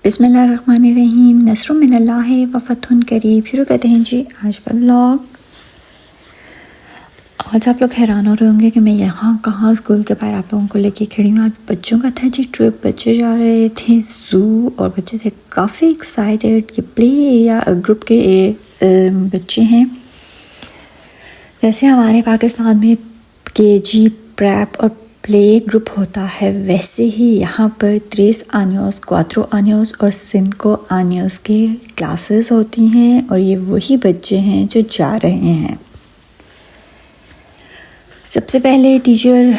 बिस्मिल्लाहिर्रहमानिर्रहीम। नस्रुम मिनल्लाहि व फतहुन करीब। शुरू करते हैं जी आज का व्लॉग। आज आप लोग हैरान हो रहे होंगे कि मैं यहाँ कहाँ स्कूल के बाहर आप लोगों को लेके खड़ी हूँ। आज बच्चों का था जी ट्रिप। बच्चे जा रहे थे ज़ू और बच्चे थे काफ़ी एक्साइटेड। ये प्ले एरिया ग्रुप के बच्चे हैं। जैसे हमारे पाकिस्तान में केजी, प्रेप और प्ले ग्रुप होता है, वैसे ही यहाँ पर 3 आनियोस, 4 आनियोस और 5 आनियोस के क्लासेस होती हैं और ये वही बच्चे हैं जो जा रहे हैं। सबसे पहले टीचर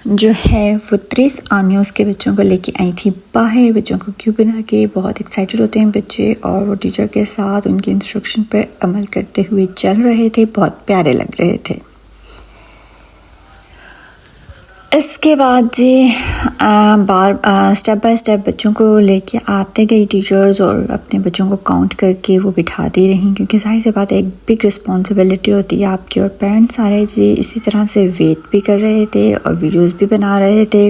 जो है वो 3 आनियोस के बच्चों को लेके आई थी बाहर। बच्चों को क्यों बना के बहुत एक्साइटेड होते हैं बच्चे और वो टीचर के साथ उनके इंस्ट्रक्शन पर अमल करते हुए चल रहे थे। बहुत प्यारे लग रहे थे। इसके बाद जी स्टेप बाय स्टेप बच्चों को लेके आते गई टीचर्स और अपने बच्चों को काउंट करके वो बिठा दे रही, क्योंकि जाहिर सी बात है एक बिग रिस्पॉन्सिबिलिटी होती है आपकी। और पेरेंट्स सारे जी इसी तरह से वेट भी कर रहे थे और वीडियोस भी बना रहे थे।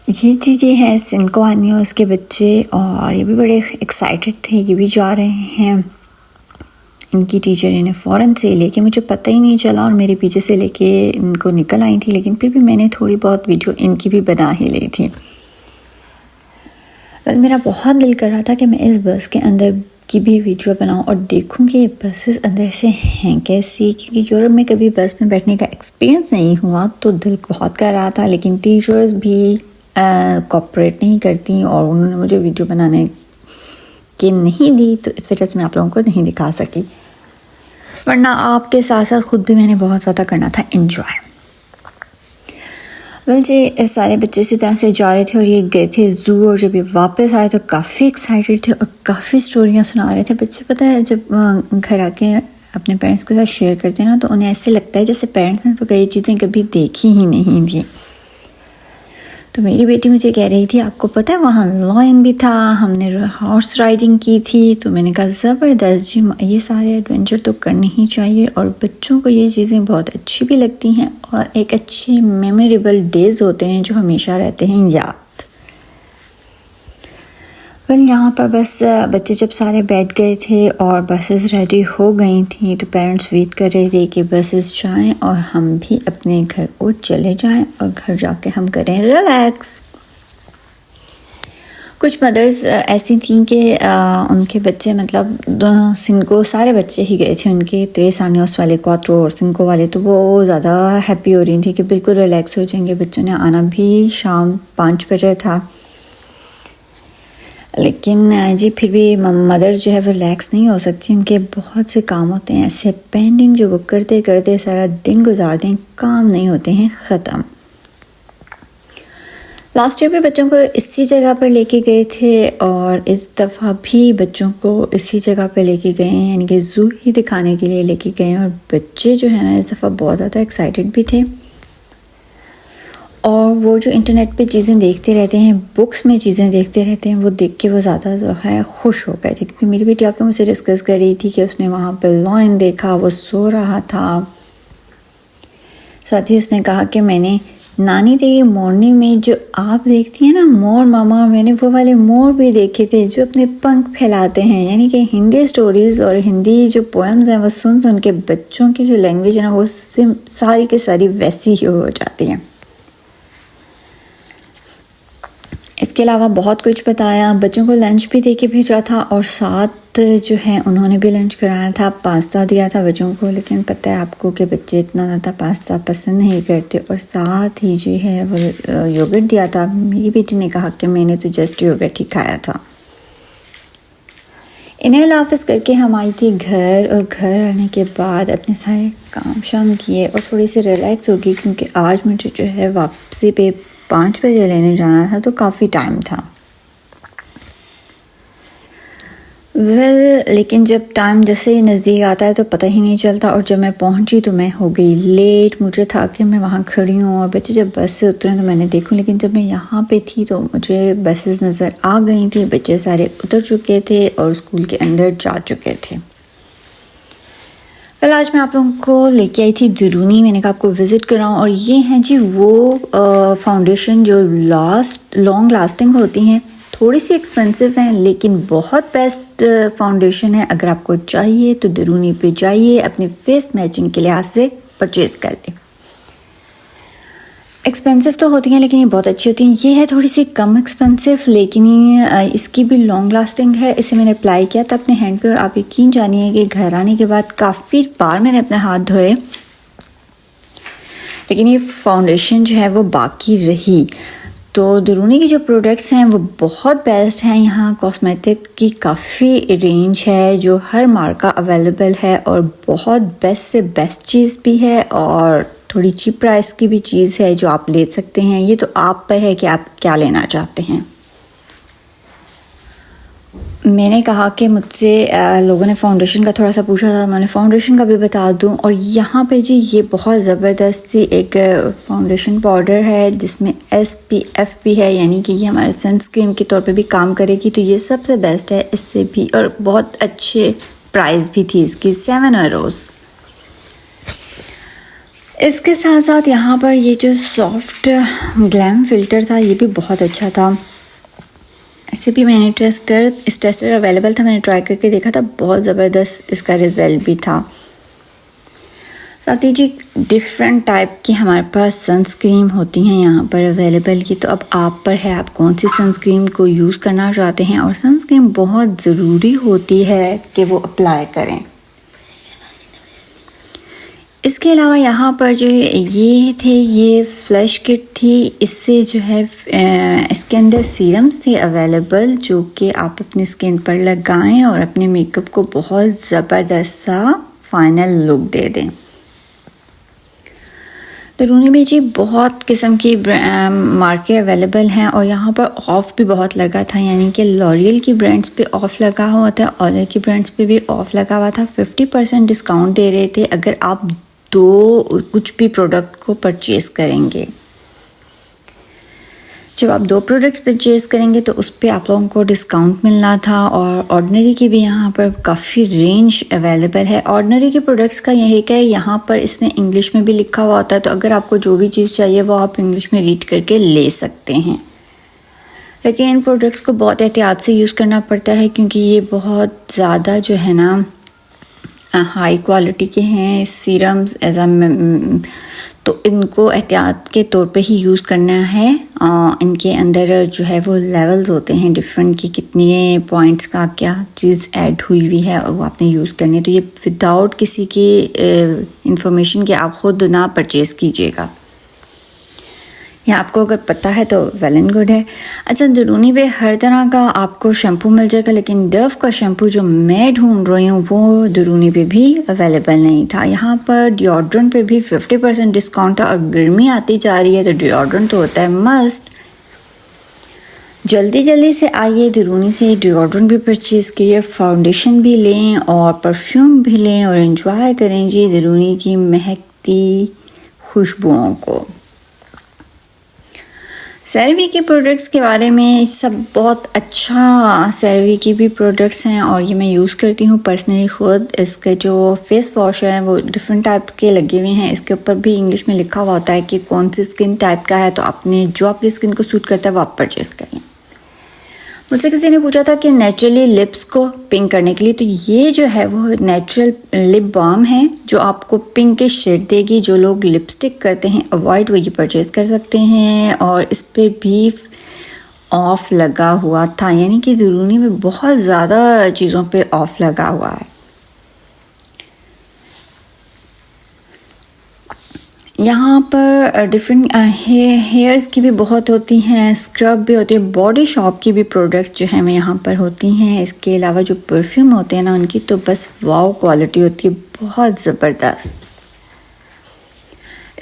ये चीज़ें हैं सिनको आनियोस के बच्चे और ये भी बड़े एक्साइटेड थे, ये भी जा रहे हैं। इनकी टीचर इन्हें फ़ौरन से लेके, मुझे पता ही नहीं चला और मेरे पीछे से लेके इनको निकल आई थी, लेकिन फिर भी मैंने थोड़ी बहुत वीडियो इनकी भी बना ही ली थी। मेरा बहुत दिल कर रहा था कि मैं इस बस के अंदर की भी वीडियो बनाऊं और देखूं कि ये बसेस अंदर से हैं कैसी, क्योंकि यूरोप में कभी बस में बैठने का एक्सपीरियंस नहीं हुआ तो दिल बहुत कर रहा था। लेकिन टीचर्स भी कोऑपरेट नहीं करती और उन्होंने मुझे वीडियो बनाने कि नहीं दी, तो इस वजह से मैं आप लोगों को नहीं दिखा सकी, वरना आपके साथ साथ ख़ुद भी मैंने बहुत ज़्यादा करना था एंजॉय। वेल जी सारे बच्चे इसी तरह से जा रहे थे और ये गए थे ज़ू और जब ये वापस आए तो काफ़ी एक्साइटेड थे और काफ़ी स्टोरियाँ सुना रहे थे बच्चे। पता है जब घर आके अपने पेरेंट्स के साथ शेयर करते हैं ना तो उन्हें ऐसे लगता है जैसे पेरेंट्स ने तो कई चीज़ें कभी देखी ही नहीं थी। तो मेरी बेटी मुझे कह रही थी आपको पता है वहाँ लॉयन भी था, हमने हॉर्स राइडिंग की थी। तो मैंने कहा ज़बरदस्त जी, ये सारे एडवेंचर तो करने ही चाहिए और बच्चों को ये चीज़ें बहुत अच्छी भी लगती हैं और एक अच्छे मेमोरेबल डेज़ होते हैं जो हमेशा रहते हैं याद। वेल यहाँ पर बस बच्चे जब सारे बैठ गए थे और बसेस रेडी हो गई थी तो पेरेंट्स वेट कर रहे थे कि बसेस जाएं और हम भी अपने घर को चले जाएं और घर जाके हम करें रिलैक्स। कुछ मदर्स ऐसी थीं कि उनके बच्चे मतलब सिनको सारे बच्चे ही गए थे उनके 3 आनियोस वाले, 4 और 5 वाले, तो वो ज़्यादा हैप्पी हो रही थी कि बिल्कुल रिलैक्स हो जाएंगे। बच्चों ने आना भी शाम 5 बजे था, लेकिन जी फिर भी मदर जो है वो रिलैक्स नहीं हो सकती। उनके बहुत से काम होते हैं ऐसे पेंडिंग जो वो करते करते सारा दिन गुजारते हैं, काम नहीं होते हैं ख़त्म। लास्ट ईयर भी बच्चों को इसी जगह पर लेके गए थे और इस दफ़ा भी बच्चों को इसी जगह पर लेके गए हैं, यानी कि ज़ू ही दिखाने के लिए लेके गए हैं। और बच्चे जो है ना इस दफ़ा बहुत ज़्यादा एक्साइटेड भी थे और वो जो इंटरनेट पे चीज़ें देखते रहते हैं, बुक्स में चीज़ें देखते रहते हैं, वो देख के वो ज़्यादा जो है खुश हो गए थे। क्योंकि मेरी बेटी आके मुझसे डिस्कस कर रही थी कि उसने वहाँ पर लॉयन देखा, वो सो रहा था। साथ ही उसने कहा कि मैंने नानी तेरी मॉर्निंग में जो आप देखती हैं ना मोर मामा, मैंने वो वाले मोर भी देखे थे जो अपने पंख फैलाते हैं। यानी कि हिंदी स्टोरीज़ और हिंदी जो पोएम्स हैं वो सुन के बच्चों की जो लैंग्वेज है ना वो सारी की सारी वैसी ही हो जाती हैं। इसके अलावा बहुत कुछ बताया, बच्चों को लंच भी दे के भेजा था और साथ जो है उन्होंने भी लंच कराया था, पास्ता दिया था बच्चों को। लेकिन पता है आपको कि बच्चे इतना ज़्यादा पास्ता पसंद नहीं करते और साथ ही जो है वो योगर्ट दिया था। मेरी बेटी ने कहा कि मैंने तो जस्ट योगर्ट ही खाया था। इन्हें लाफिस करके हम आई थी घर और घर आने के बाद अपने सारे काम शाम किए और थोड़ी सी रिलैक्स होगी, क्योंकि आज मुझे जो है वापसी पे 5 बजे लेने जाना था तो काफ़ी टाइम था। लेकिन जब टाइम जैसे ही नज़दीक आता है तो पता ही नहीं चलता और जब मैं पहुंची तो मैं हो गई लेट। मुझे था कि मैं वहाँ खड़ी हूँ और बच्चे जब बस से उतरे तो मैंने देखूँ, लेकिन जब मैं यहाँ पे थी तो मुझे बसेस नज़र आ गई थी। बच्चे सारे उतर चुके थे और स्कूल के अंदर जा चुके थे। कल आज मैं आप लोगों को लेके आई थी दुरूनी, मैंने कहा आपको विज़िट कराऊं। और ये हैं जी वो फाउंडेशन जो लॉन्ग लास्टिंग होती हैं, थोड़ी सी एक्सपेंसिव हैं लेकिन बहुत बेस्ट फाउंडेशन है। अगर आपको चाहिए तो दुरूनी पे जाइए, अपने फेस मैचिंग के लिहाज से परचेज़ कर लें। एक्सपेंसिव तो होती हैं लेकिन ये बहुत अच्छी होती हैं। ये है थोड़ी सी कम एक्सपेंसिव लेकिन ये इसकी भी लॉन्ग लास्टिंग है। इसे मैंने अप्लाई किया था अपने हैंड पे और आप यकीन जानिए कि घर आने के बाद काफ़ी बार मैंने अपने हाथ धोए लेकिन ये फाउंडेशन जो है वो बाकी रही। तो दुरूनी की जो प्रोडक्ट्स हैं वो बहुत बेस्ट हैं। यहाँ कॉस्मेटिक की काफ़ी रेंज है जो हर मार्का अवेलेबल है और बहुत बेस्ट से बेस्ट चीज़ भी है और थोड़ी चीप प्राइस की भी चीज़ है जो आप ले सकते हैं। ये तो आप पर है कि आप क्या लेना चाहते हैं। मैंने कहा कि मुझसे लोगों ने फाउंडेशन का थोड़ा सा पूछा था, मैंने फाउंडेशन का भी बता दूं। और यहाँ पे जी ये बहुत ज़बरदस्त सी एक फाउंडेशन पाउडर है जिसमें SPF भी है, यानी कि ये हमारे सनस्क्रीन के तौर पे भी काम करेगी। तो ये सबसे बेस्ट है इससे भी, और बहुत अच्छे प्राइस भी थी इसकी, 7 यूरोज़। इसके साथ साथ यहाँ पर ये जो सॉफ्ट ग्लैम फ़िल्टर था ये भी बहुत अच्छा था। ऐसे भी मैंने टेस्टर अवेलेबल था, मैंने ट्राई करके देखा था, बहुत ज़बरदस्त इसका रिज़ल्ट भी था। साथ ही जी डिफरेंट टाइप की हमारे पास सनस्क्रीन होती हैं यहाँ पर अवेलेबल की। तो अब आप पर है आप कौन सी सनस्क्रीन को यूज़ करना चाहते हैं। और सनस्क्रीन बहुत ज़रूरी होती है कि वो अप्लाई करें। इसके अलावा यहाँ पर जो ये थे ये फ्लैश किट थी। इससे जो है इसके अंदर सीरम्स थे अवेलेबल जो कि आप अपनी स्किन पर लगाएं और अपने मेकअप को बहुत ज़बरदस्त सा फाइनल लुक दे दें। दुरूनी में जी बहुत किस्म की मार्के अवेलेबल हैं और यहाँ पर ऑफ़ भी बहुत लगा था, यानी कि लॉरियल की ब्रांड्स पे ऑफ़ लगा हुआ था, ओले की ब्रांड्स पे भी ऑफ़ लगा हुआ था। 50% डिस्काउंट दे रहे थे अगर आप कुछ भी प्रोडक्ट को परचेज़ करेंगे। जब आप 2 प्रोडक्ट्स परचेज़ करेंगे तो उस पर आप लोगों को डिस्काउंट मिलना था। और ऑर्डिनरी की भी यहाँ पर काफ़ी रेंज अवेलेबल है। ऑर्डिनरी के प्रोडक्ट्स का यही है यहाँ पर इसमें इंग्लिश में भी लिखा हुआ होता है, तो अगर आपको जो भी चीज़ चाहिए वो आप इंग्लिश में रीड करके ले सकते हैं। लेकिन इन प्रोडक्ट्स को बहुत एहतियात से यूज़ करना पड़ता है क्योंकि ये बहुत ज़्यादा जो है ना हाई क्वालिटी के हैं सीरम्स तो इनको एहतियात के तौर पे ही यूज़ करना है। इनके अंदर जो है वो लेवल्स होते हैं डिफरेंट की कितने पॉइंट्स का क्या चीज़ ऐड हुई हुई है और वो आपने यूज़ करनी है। तो ये विदाउट किसी की इंफॉर्मेशन के आप ख़ुद ना परचेज़ कीजिएगा। या आपको अगर पता है तो वेल एंड गुड है। अच्छा, दुरूनी पे हर तरह का आपको शैम्पू मिल जाएगा लेकिन डव का शैम्पू जो मैं ढूंढ रही हूँ वो दुरूनी पे भी अवेलेबल नहीं था। यहाँ पर डिओड्रेंट पे भी 50% डिस्काउंट था और गर्मी आती जा रही है तो डिओड्रेंट तो होता है मस्ट। जल्दी से आइए दुरूनी से डिओड्रेंट भी परचेज़ करिए, फाउंडेशन भी लें और परफ्यूम भी लें और एंजॉय करें जी दुरूनी की महकती खुशबुओं को। सेरेवी के प्रोडक्ट्स के बारे में सब बहुत अच्छा सेरेवी की भी प्रोडक्ट्स हैं और ये मैं यूज़ करती हूँ पर्सनली खुद। इसके जो फेस वॉश है वो डिफरेंट टाइप के लगे हुए हैं, इसके ऊपर भी इंग्लिश में लिखा हुआ होता है कि कौन सी स्किन टाइप का है, तो आपने जो आपकी स्किन को सूट करता है वो आप परचेज़ करें। मुझसे किसी ने पूछा था कि नेचुरली लिप्स को पिंक करने के लिए, तो ये जो है वो नेचुरल लिप बाम है जो आपको पिंक के शेड देगी। जो लोग लिपस्टिक करते हैं अवॉइड, वो ये परचेज़ कर सकते हैं। और इस पे भी ऑफ़ लगा हुआ था, यानी कि दुरूनी में बहुत ज़्यादा चीज़ों पे ऑफ़ लगा हुआ है। यहाँ पर डिफरेंट हेयर्स की भी बहुत होती हैं, स्क्रब भी होती है, बॉडी शॉप की भी प्रोडक्ट्स जो हैं मैं यहाँ पर होती हैं। इसके अलावा जो परफ्यूम होते हैं ना उनकी तो बस वाव क्वालिटी होती है, बहुत ज़बरदस्त।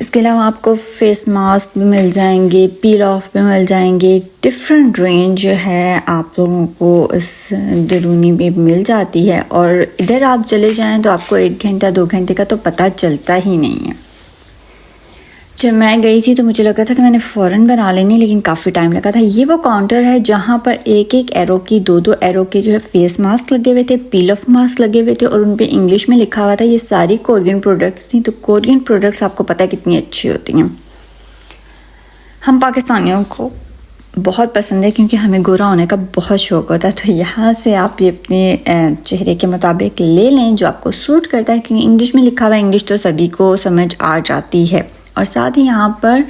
इसके अलावा आपको फेस मास्क भी मिल जाएंगे, पील ऑफ भी मिल जाएंगे, डिफरेंट रेंज जो है आप लोगों को इस दुरूनी में मिल जाती है। और इधर आप चले जाएं तो आपको 1 घंटा 2 घंटे का तो पता चलता ही नहीं है। जब मैं गई थी तो मुझे लग रहा था कि मैंने फ़ौरन बना लेनी, लेकिन काफ़ी टाइम लगा था। ये वो काउंटर है जहाँ पर एक एक एरो की, दो एरो के जो है फेस मास्क लगे हुए थे, पील ऑफ मास्क लगे हुए थे और उन पे इंग्लिश में लिखा हुआ था। ये सारी कोरियन प्रोडक्ट्स थी। तो कोरियन प्रोडक्ट्स आपको पता है कितनी अच्छी होती हैं, हम पाकिस्तानियों को बहुत पसंद है क्योंकि हमें गोरा होने का बहुत शौक़ होता है। तो यहाँ से आप ये अपने चेहरे के मुताबिक ले लें जो आपको सूट करता है, क्योंकि इंग्लिश में लिखा हुआ इंग्लिश तो सभी को समझ आ जाती है। और साथ ही यहाँ पर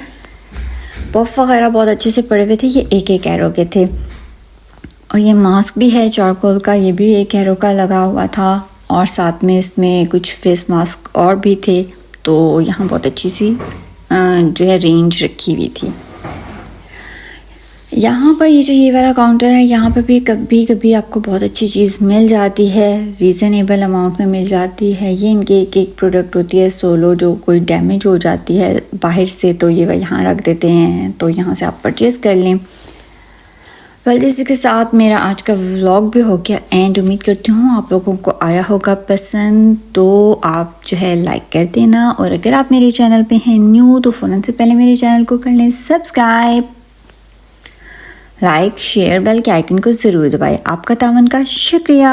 पफ वगैरह बहुत अच्छे से पड़े हुए थे, ये एक एक एरो के थे। और ये मास्क भी है चारकोल का, ये भी एक एरो का लगा हुआ था। और साथ में इसमें कुछ फेस मास्क और भी थे। तो यहाँ बहुत अच्छी सी जो है रेंज रखी हुई थी। यहाँ पर ये जो ये वाला काउंटर है, यहाँ पर भी कभी कभी आपको बहुत अच्छी चीज़ मिल जाती है, रीज़नेबल अमाउंट में मिल जाती है। ये इनके एक एक प्रोडक्ट होती है सोलो, जो कोई डैमेज हो जाती है बाहर से तो ये वह यहाँ रख देते हैं, तो यहाँ से आप परचेज़ कर लें। वेल, इसी के साथ मेरा आज का व्लॉग भी हो गया एंड उम्मीद करती हूँ आप लोगों को आया होगा पसंद। तो आप जो है लाइक कर देना, और अगर आप मेरे चैनल पे हैं न्यू तो फ़ौरन से पहले मेरे चैनल को कर लें सब्सक्राइब, लाइक शेयर, बेल के आइकन को ज़रूर दबाएं। आपका तावन का शुक्रिया।